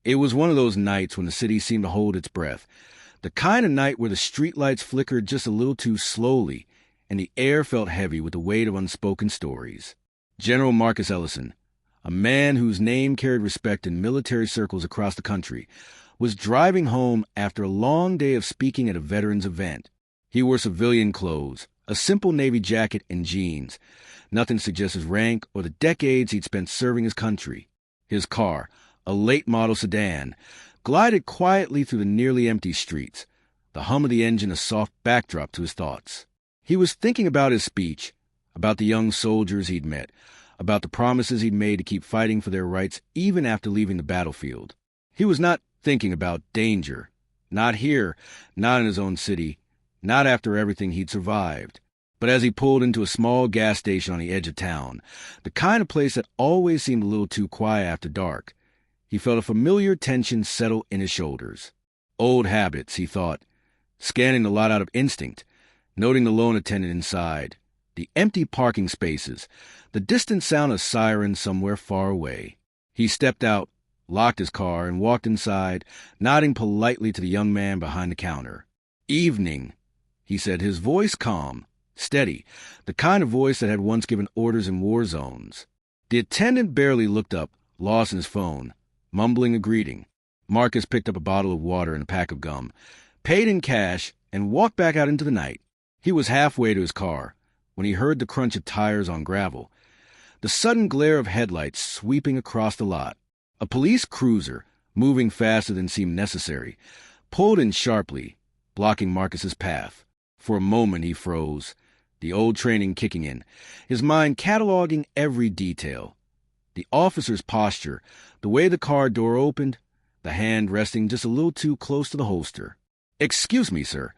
It was one of those nights when the city seemed to hold its breath. The kind of night where the streetlights flickered just a little too slowly, and the air felt heavy with the weight of unspoken stories. General Marcus Ellison, a man whose name carried respect in military circles across the country, was driving home after a long day of speaking at a veterans event. He wore civilian clothes, a simple navy jacket and jeans. Nothing suggests his rank or the decades he'd spent serving his country. His car, a late-model sedan, glided quietly through the nearly empty streets, the hum of the engine a soft backdrop to his thoughts. He was thinking about his speech, about the young soldiers he'd met, about the promises he'd made to keep fighting for their rights even after leaving the battlefield. He was not thinking about danger. Not here, not in his own city, not after everything he'd survived. But as he pulled into a small gas station on the edge of town, the kind of place that always seemed a little too quiet after dark, he felt a familiar tension settle in his shoulders. Old habits, he thought, scanning the lot out of instinct, noting the lone attendant inside, the empty parking spaces, the distant sound of sirens somewhere far away. He stepped out, locked his car, and walked inside, nodding politely to the young man behind the counter. "Evening," he said, his voice calm, steady, the kind of voice that had once given orders in war zones. The attendant barely looked up, lost in his phone, mumbling a greeting. Marcus picked up a bottle of water and a pack of gum, paid in cash, and walked back out into the night. He was halfway to his car when he heard the crunch of tires on gravel, the sudden glare of headlights sweeping across the lot. A police cruiser, moving faster than seemed necessary, pulled in sharply, blocking Marcus's path. For a moment he froze, the old training kicking in, his mind cataloging every detail. The officer's posture, the way the car door opened, the hand resting just a little too close to the holster. "Excuse me, sir,"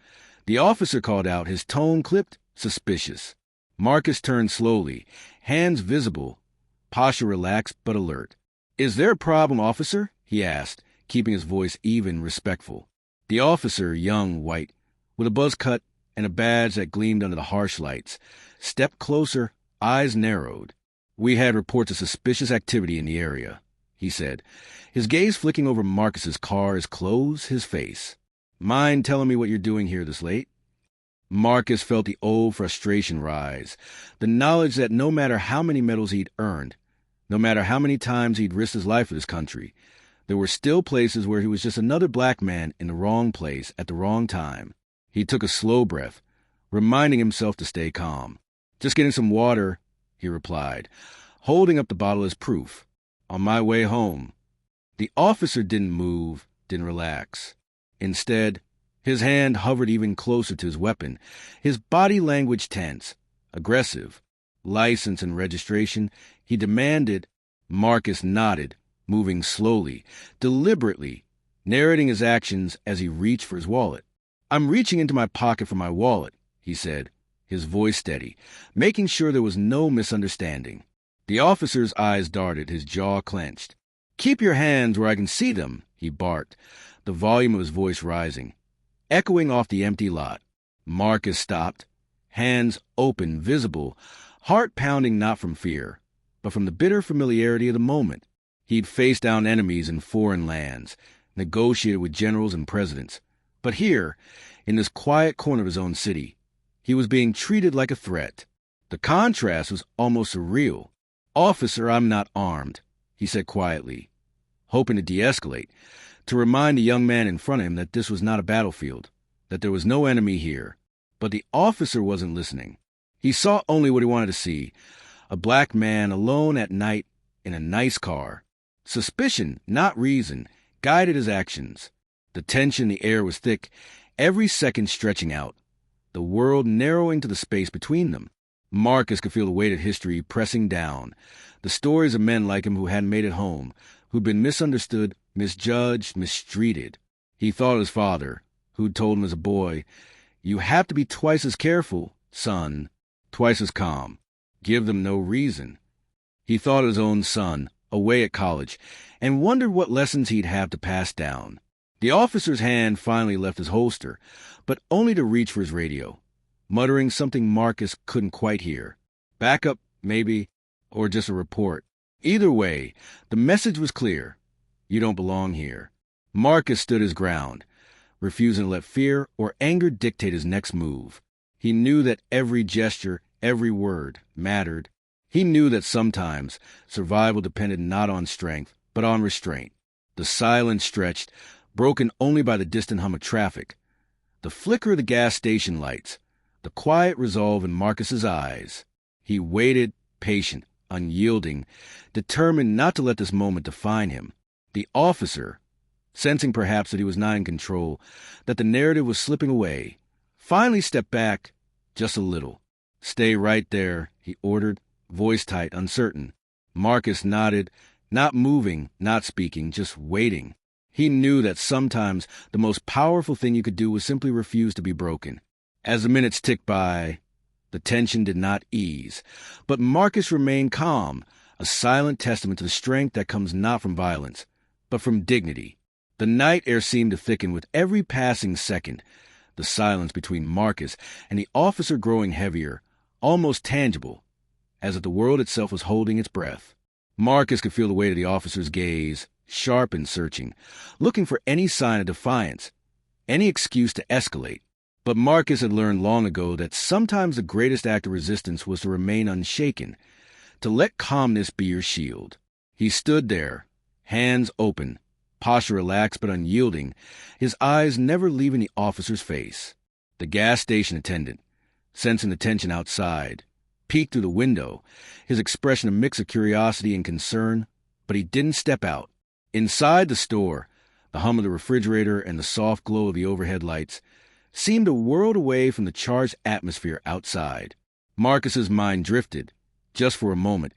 the officer called out, his tone clipped, suspicious. Marcus turned slowly, hands visible, posture relaxed but alert. "Is there a problem, officer?" he asked, keeping his voice even, respectful. The officer, young, white, with a buzz cut and a badge that gleamed under the harsh lights, stepped closer, eyes narrowed. "We had reports of suspicious activity in the area," he said, his gaze flicking over Marcus's car, his clothes, his face. "Mind telling me what you're doing here this late?" Marcus felt the old frustration rise, the knowledge that no matter how many medals he'd earned, no matter how many times he'd risked his life for this country, there were still places where he was just another black man in the wrong place at the wrong time. He took a slow breath, reminding himself to stay calm. "Just getting some water," he replied, holding up the bottle as proof. "On my way home." The officer didn't move, didn't relax. Instead, his hand hovered even closer to his weapon, his body language tense, aggressive. "License and registration," he demanded. Marcus nodded, moving slowly, deliberately, narrating his actions as he reached for his wallet. "I'm reaching into my pocket for my wallet," he said, his voice steady, making sure there was no misunderstanding. The officer's eyes darted, his jaw clenched. "Keep your hands where I can see them," he barked, the volume of his voice rising, echoing off the empty lot. Marcus stopped, hands open, visible, heart pounding not from fear, but from the bitter familiarity of the moment. He'd faced down enemies in foreign lands, negotiated with generals and presidents. But here, in this quiet corner of his own city, he was being treated like a threat. The contrast was almost surreal. "Officer, I'm not armed," he said quietly, hoping to de-escalate, to remind the young man in front of him that this was not a battlefield, that there was no enemy here. But the officer wasn't listening. He saw only what he wanted to see, a black man alone at night in a nice car. Suspicion, not reason, guided his actions. The tension in the air was thick, every second stretching out, the world narrowing to the space between them. Marcus could feel the weight of history pressing down, the stories of men like him who hadn't made it home, who'd been misunderstood, misjudged, mistreated. He thought of his father, who'd told him as a boy, "You have to be twice as careful, son, twice as calm. Give them no reason." He thought of his own son, away at college, and wondered what lessons he'd have to pass down. The officer's hand finally left his holster, but only to reach for his radio, muttering something Marcus couldn't quite hear. Backup, maybe, or just a report. Either way, the message was clear. You don't belong here. Marcus stood his ground, refusing to let fear or anger dictate his next move. He knew that every gesture, every word, mattered. He knew that sometimes survival depended not on strength, but on restraint. The silence stretched, broken only by the distant hum of traffic, the flicker of the gas station lights, the quiet resolve in Marcus's eyes. He waited, patient, unyielding, determined not to let this moment define him. The officer, sensing perhaps that he was not in control, that the narrative was slipping away, finally stepped back just a little. "Stay right there," he ordered, voice tight, uncertain. Marcus nodded, not moving, not speaking, just waiting. He knew that sometimes the most powerful thing you could do was simply refuse to be broken. As the minutes ticked by, the tension did not ease, but Marcus remained calm, a silent testament to the strength that comes not from violence, but from dignity. The night air seemed to thicken with every passing second, the silence between Marcus and the officer growing heavier, almost tangible, as if the world itself was holding its breath. Marcus could feel the weight of the officer's gaze, sharp and searching, looking for any sign of defiance, any excuse to escalate. But Marcus had learned long ago that sometimes the greatest act of resistance was to remain unshaken, to let calmness be your shield. He stood there, hands open, posture relaxed but unyielding, his eyes never leaving the officer's face. The gas station attendant, sensing the tension outside, peeked through the window, his expression a mix of curiosity and concern, but he didn't step out. Inside the store, the hum of the refrigerator and the soft glow of the overhead lights seemed a world away from the charged atmosphere outside. Marcus's mind drifted, just for a moment,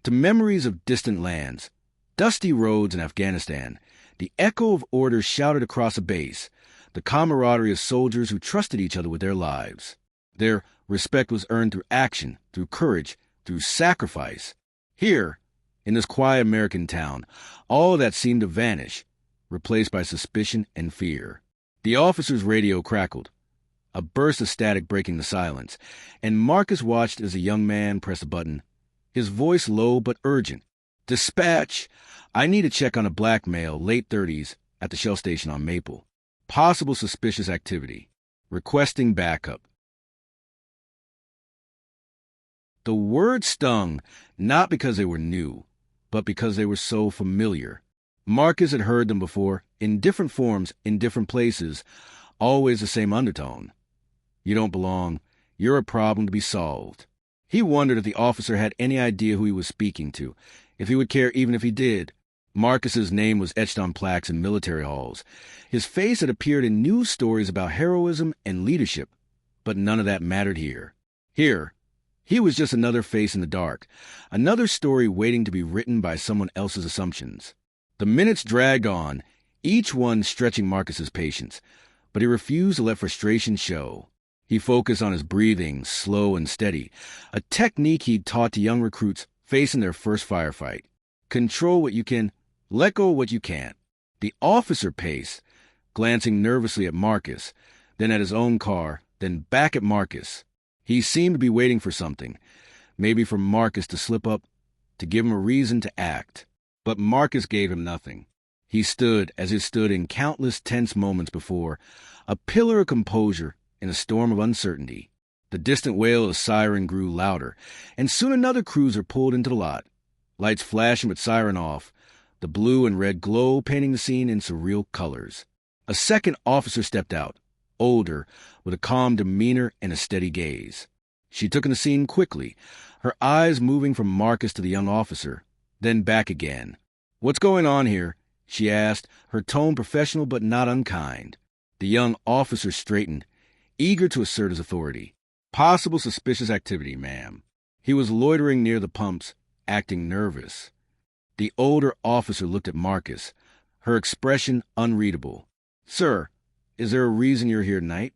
to memories of distant lands, dusty roads in Afghanistan, the echo of orders shouted across a base, the camaraderie of soldiers who trusted each other with their lives. Their respect was earned through action, through courage, through sacrifice. Here, in this quiet American town, all that seemed to vanish, replaced by suspicion and fear. The officer's radio crackled, a burst of static breaking the silence, and Marcus watched as a young man pressed a button, his voice low but urgent. "Dispatch! I need a check on a black male, late 30s, at the Shell station on Maple. Possible suspicious activity. Requesting backup." The words stung, not because they were new, but because they were so familiar. Marcus had heard them before, in different forms, in different places, always the same undertone. You don't belong. You're a problem to be solved. He wondered if the officer had any idea who he was speaking to, if he would care even if he did. Marcus's name was etched on plaques in military halls. His face had appeared in news stories about heroism and leadership, but none of that mattered here. Here, he was just another face in the dark, another story waiting to be written by someone else's assumptions. The minutes dragged on, each one stretching Marcus's patience, but he refused to let frustration show. He focused on his breathing, slow and steady, a technique he'd taught to young recruits facing their first firefight. Control what you can, let go of what you can't. The officer paced, glancing nervously at Marcus, then at his own car, then back at Marcus. He seemed to be waiting for something, maybe for Marcus to slip up, to give him a reason to act. But Marcus gave him nothing. He stood, as he stood in countless tense moments before, a pillar of composure in a storm of uncertainty. The distant wail of the siren grew louder, and soon another cruiser pulled into the lot, lights flashing but siren off, the blue and red glow painting the scene in surreal colors. A second officer stepped out, older, with a calm demeanor and a steady gaze. She took in the scene quickly, her eyes moving from Marcus to the young officer, then back again. "What's going on here?" she asked, her tone professional but not unkind. The young officer straightened, eager to assert his authority. "Possible suspicious activity, ma'am." He was loitering near the pumps, acting nervous. The older officer looked at Marcus, her expression unreadable. "Sir, is there a reason you're here tonight?"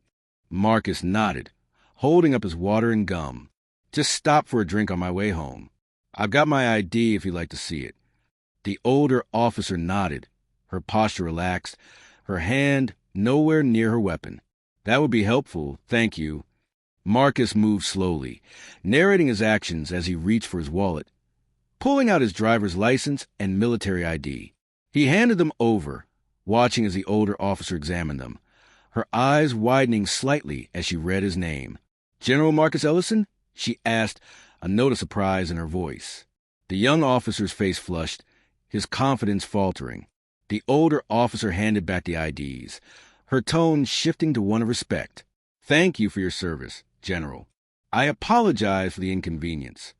Marcus nodded, holding up his water and gum. "Just stopped for a drink on my way home. I've got my ID if you'd like to see it." The older officer nodded, her posture relaxed, her hand nowhere near her weapon. "That would be helpful, thank you." Marcus moved slowly, narrating his actions as he reached for his wallet, pulling out his driver's license and military ID. He handed them over, watching as the older officer examined them, her eyes widening slightly as she read his name. "General Marcus Ellison?" she asked, a note of surprise in her voice. The young officer's face flushed, his confidence faltering. The older officer handed back the IDs, her tone shifting to one of respect. "Thank you for your service, General. I apologize for the inconvenience."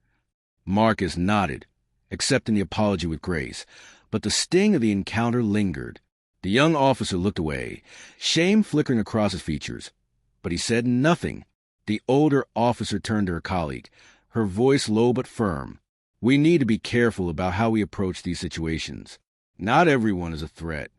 Marcus nodded, accepting the apology with grace, but the sting of the encounter lingered. The young officer looked away, shame flickering across his features, but he said nothing. The older officer turned to her colleague, her voice low but firm. "We need to be careful about how we approach these situations. Not everyone is a threat."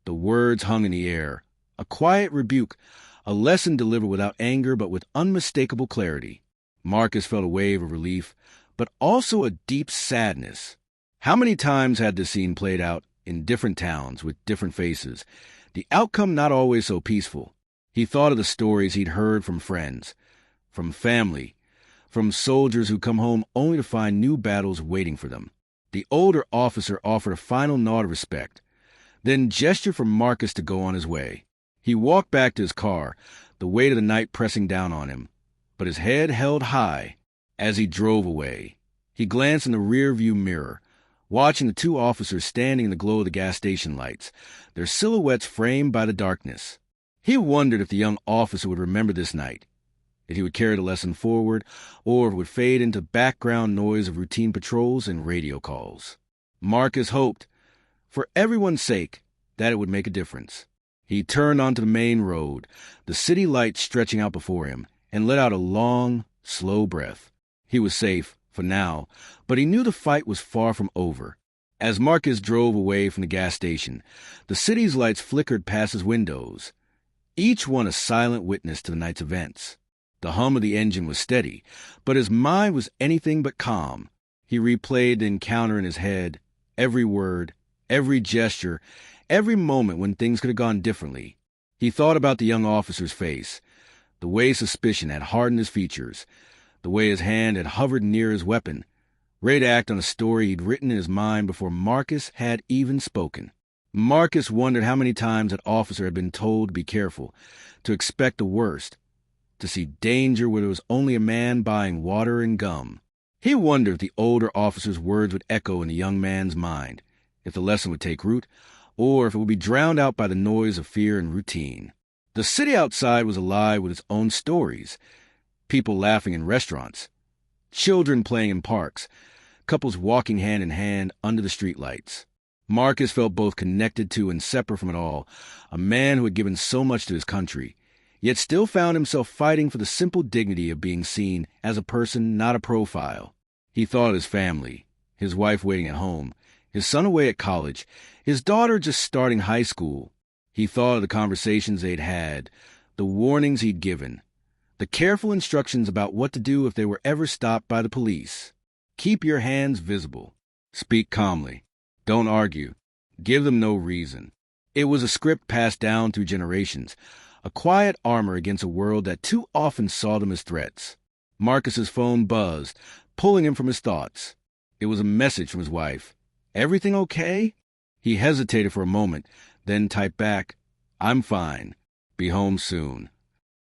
The words hung in the air, a quiet rebuke, a lesson delivered without anger but with unmistakable clarity. Marcus felt a wave of relief, but also a deep sadness. How many times had this scene played out in different towns with different faces, the outcome not always so peaceful? He thought of the stories he'd heard from friends, from family, from soldiers who come home only to find new battles waiting for them. The older officer offered a final nod of respect, then gestured for Marcus to go on his way. He walked back to his car, the weight of the night pressing down on him, but his head held high. As he drove away, he glanced in the rearview mirror, watching the two officers standing in the glow of the gas station lights, their silhouettes framed by the darkness. He wondered if the young officer would remember this night, if he would carry the lesson forward, or if it would fade into background noise of routine patrols and radio calls. Marcus hoped, for everyone's sake, that it would make a difference. He turned onto the main road, the city lights stretching out before him, and let out a long, slow breath. He was safe, for now, but he knew the fight was far from over. As Marcus drove away from the gas station, the city's lights flickered past his windows, each one a silent witness to the night's events. The hum of the engine was steady, but his mind was anything but calm. He replayed the encounter in his head, every word, every gesture, every moment when things could have gone differently. He thought about the young officer's face, the way suspicion had hardened his features, the way his hand had hovered near his weapon, ready to act on a story he'd written in his mind before Marcus had even spoken. Marcus wondered how many times that officer had been told to be careful, to expect the worst, to see danger where there was only a man buying water and gum. He wondered if the older officer's words would echo in the young man's mind, if the lesson would take root, or if it would be drowned out by the noise of fear and routine. The city outside was alive with its own stories, people laughing in restaurants, children playing in parks, couples walking hand in hand under the streetlights. Marcus felt both connected to and separate from it all, a man who had given so much to his country, yet still found himself fighting for the simple dignity of being seen as a person, not a profile. He thought of his family, his wife waiting at home, his son away at college, his daughter just starting high school. He thought of the conversations they'd had, the warnings he'd given, the careful instructions about what to do if they were ever stopped by the police. Keep your hands visible. Speak calmly. Don't argue. Give them no reason. It was a script passed down through generations, a quiet armor against a world that too often saw them as threats. Marcus's phone buzzed, pulling him from his thoughts. It was a message from his wife. "Everything okay?" He hesitated for a moment, then typed back, "I'm fine. Be home soon."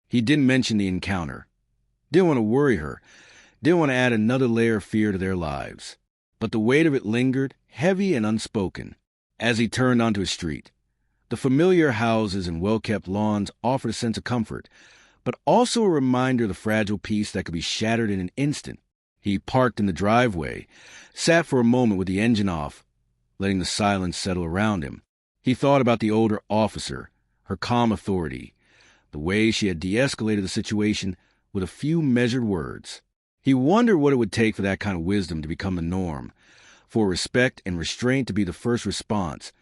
He didn't mention the encounter. Didn't want to worry her. Didn't want to add another layer of fear to their lives. But the weight of it lingered, heavy and unspoken, as he turned onto his street. The familiar houses and well-kept lawns offered a sense of comfort, but also a reminder of the fragile peace that could be shattered in an instant. He parked in the driveway, sat for a moment with the engine off, letting the silence settle around him. He thought about the older officer, her calm authority, the way she had de-escalated the situation with a few measured words. He wondered what it would take for that kind of wisdom to become the norm, for respect and restraint to be the first response,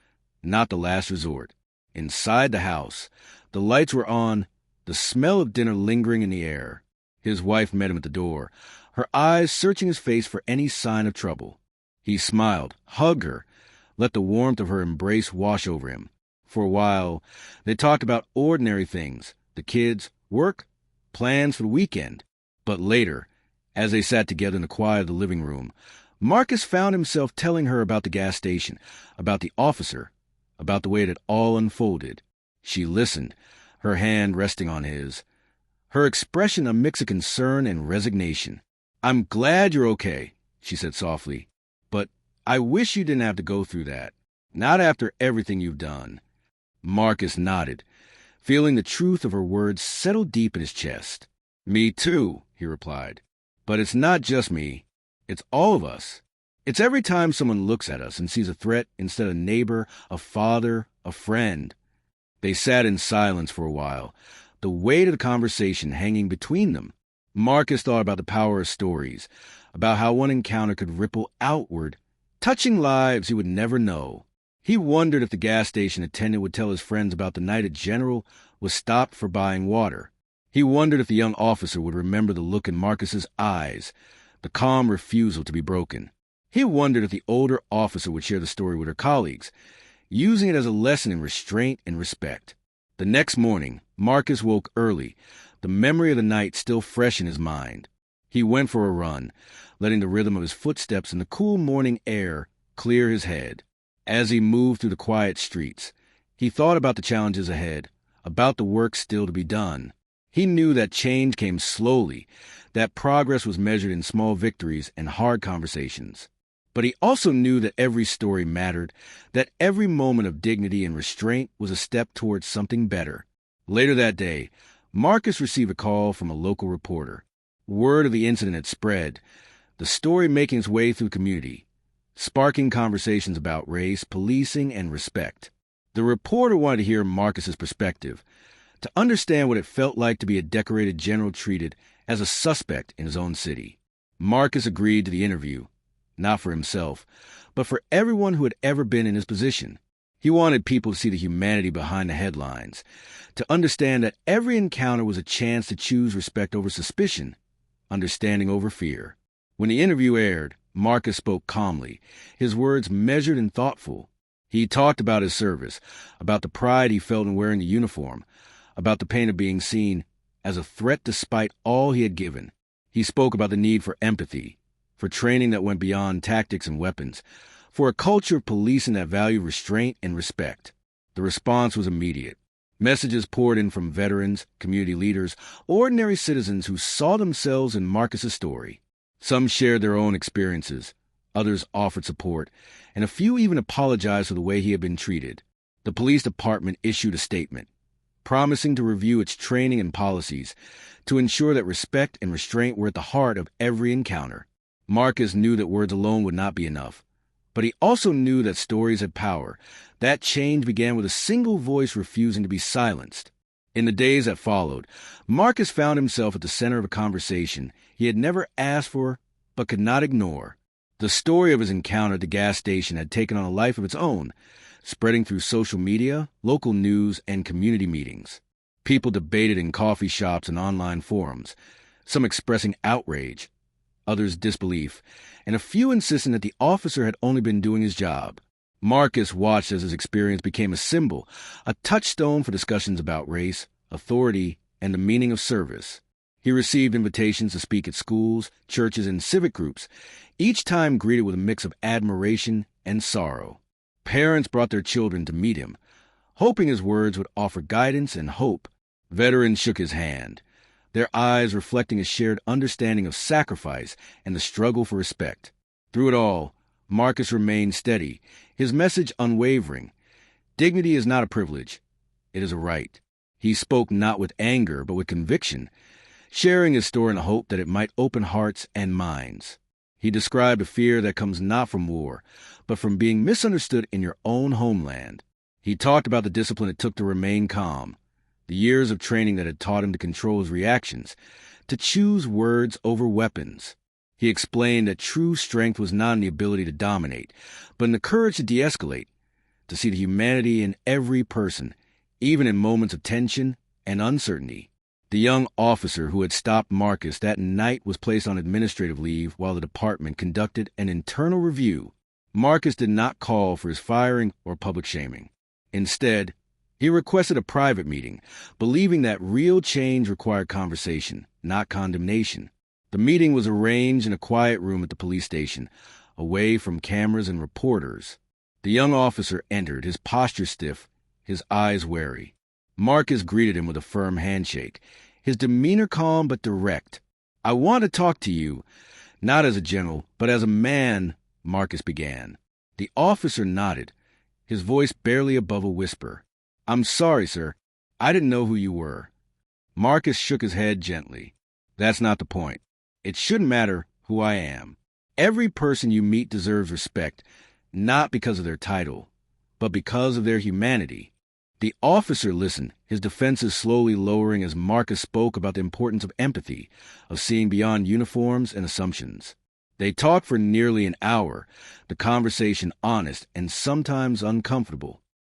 not the last resort. Inside the house, the lights were on, the smell of dinner lingering in the air. His wife met him at the door, her eyes searching his face for any sign of trouble. He smiled, hugged her, let the warmth of her embrace wash over him. For a while, they talked about ordinary things, the kids, work, plans for the weekend. But later, as they sat together in the quiet of the living room, Marcus found himself telling her about the gas station, about the officer, about the way it had all unfolded. She listened, her hand resting on his, her expression a mix of concern and resignation. "I'm glad you're okay," she said softly, "but I wish you didn't have to go through that. Not after everything you've done." Marcus nodded, feeling the truth of her words settle deep in his chest. "Me too," he replied. "But it's not just me. It's all of us. It's every time someone looks at us and sees a threat instead of a neighbor, a father, a friend." They sat in silence for a while, the weight of the conversation hanging between them. Marcus thought about the power of stories, about how one encounter could ripple outward, touching lives he would never know. He wondered if the gas station attendant would tell his friends about the night a general was stopped for buying water. He wondered if the young officer would remember the look in Marcus's eyes, the calm refusal to be broken. He wondered if the older officer would share the story with her colleagues, using it as a lesson in restraint and respect. The next morning, Marcus woke early, the memory of the night still fresh in his mind. He went for a run, letting the rhythm of his footsteps in the cool morning air clear his head. As he moved through the quiet streets, he thought about the challenges ahead, about the work still to be done. He knew that change came slowly, that progress was measured in small victories and hard conversations. But he also knew that every story mattered, that every moment of dignity and restraint was a step towards something better. Later that day, Marcus received a call from a local reporter. Word of the incident had spread, the story making its way through the community, sparking conversations about race, policing, and respect. The reporter wanted to hear Marcus's perspective, to understand what it felt like to be a decorated general treated as a suspect in his own city. Marcus agreed to the interview, not for himself, but for everyone who had ever been in his position. He wanted people to see the humanity behind the headlines, to understand that every encounter was a chance to choose respect over suspicion, understanding over fear. When the interview aired, Marcus spoke calmly, his words measured and thoughtful. He talked about his service, about the pride he felt in wearing the uniform, about the pain of being seen as a threat despite all he had given. He spoke about the need for empathy, for training that went beyond tactics and weapons, for a culture of policing that valued restraint and respect. The response was immediate. Messages poured in from veterans, community leaders, ordinary citizens who saw themselves in Marcus's story. Some shared their own experiences, others offered support, and a few even apologized for the way he had been treated. The police department issued a statement, promising to review its training and policies to ensure that respect and restraint were at the heart of every encounter. Marcus knew that words alone would not be enough, but he also knew that stories had power. That change began with a single voice refusing to be silenced. In the days that followed, Marcus found himself at the center of a conversation he had never asked for but could not ignore. The story of his encounter at the gas station had taken on a life of its own, spreading through social media, local news, and community meetings. People debated in coffee shops and online forums, some expressing outrage, others disbelief, and a few insisting that the officer had only been doing his job. Marcus watched as his experience became a symbol, a touchstone for discussions about race, authority, and the meaning of service. He received invitations to speak at schools, churches, and civic groups, each time greeted with a mix of admiration and sorrow. Parents brought their children to meet him, hoping his words would offer guidance and hope. Veterans shook his hand, their eyes reflecting a shared understanding of sacrifice and the struggle for respect. Through it all, Marcus remained steady, his message unwavering. Dignity is not a privilege, it is a right. He spoke not with anger, but with conviction, sharing his story in the hope that it might open hearts and minds. He described a fear that comes not from war, but from being misunderstood in your own homeland. He talked about the discipline it took to remain calm, the years of training that had taught him to control his reactions, to choose words over weapons. He explained that true strength was not in the ability to dominate, but in the courage to de-escalate, to see the humanity in every person, even in moments of tension and uncertainty. The young officer who had stopped Marcus that night was placed on administrative leave while the department conducted an internal review. Marcus did not call for his firing or public shaming. Instead, he requested a private meeting, believing that real change required conversation, not condemnation. The meeting was arranged in a quiet room at the police station, away from cameras and reporters. The young officer entered, his posture stiff, his eyes wary. Marcus greeted him with a firm handshake, his demeanor calm but direct. "I want to talk to you, not as a general, but as a man," Marcus began. The officer nodded, his voice barely above a whisper. "I'm sorry, sir. I didn't know who you were." Marcus shook his head gently. "That's not the point. It shouldn't matter who I am. Every person you meet deserves respect, not because of their title, but because of their humanity." The officer listened, his defenses slowly lowering as Marcus spoke about the importance of empathy, of seeing beyond uniforms and assumptions. They talked for nearly an hour, the conversation honest and sometimes uncomfortable.